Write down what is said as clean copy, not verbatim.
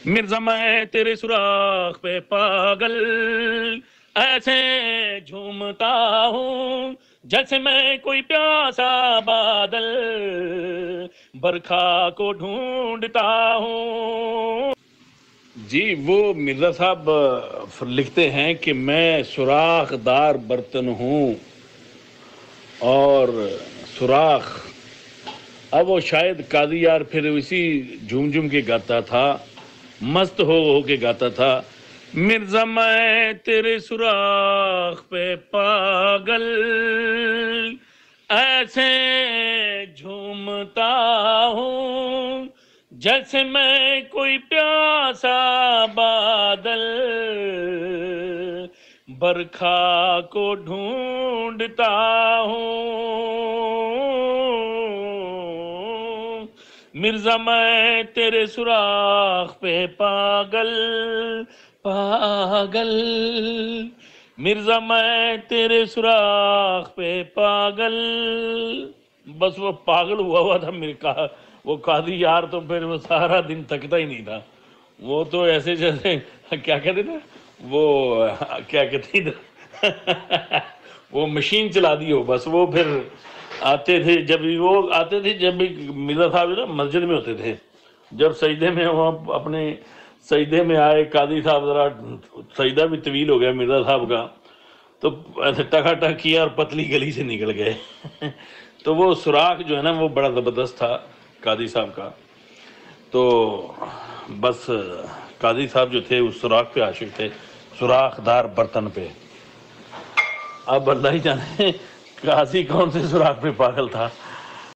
مرزا میں تیرے سوراخ پہ پاگل ایسے جھومتا ہوں جیسے میں کوئی پیاسا بادل برکھا کو ڈھونڈتا ہوں۔ جی وہ مرزا صاحب لکھتے ہیں کہ میں سوراخ دار برتن ہوں، اور سوراخ اب وہ شاید قاضی یار پھر اسی جھوم کے گاتا تھا، مست ہو کے گاتا تھا، مرزا میں تیرے سوراخ پہ پاگل ایسے جھومتا ہوں جیسے میں کوئی پیاسا بادل برکھا کو ڈھونڈتا ہوں۔ مرزا میں تیرے سوراخ پہ پاگل پاگل، مرزا میں تیرے سوراخ پہ پاگل۔ بس وہ پاگل ہوا تھا میرے وہ قاضی یار، تو پھر وہ سارا دن تھکتا ہی نہیں تھا، وہ تو ایسے جیسے کیا کہتے تھے وہ کیا کہتے تھے وہ مشین چلا دی ہو، بس وہ پھر آتے تھے جب بھی مرزا صاحب نا مسجد میں ہوتے تھے، جب سجدے میں وہ اپنے سجدے میں آئے قاضی صاحب، ذرا سجدہ بھی طویل ہو گیا مرزا صاحب کا، تو ایسے ٹکا ٹک کیا اور پتلی گلی سے نکل گئے تو وہ سوراخ جو ہے نا وہ بڑا زبردست تھا قاضی صاحب کا۔ تو بس قاضی صاحب جو تھے اس سوراخ پہ عاشق تھے، سوراخ دار برتن پہ۔ اب اللہ ہی جانے قاضی کون سے سوراخ پہ پاگل تھا۔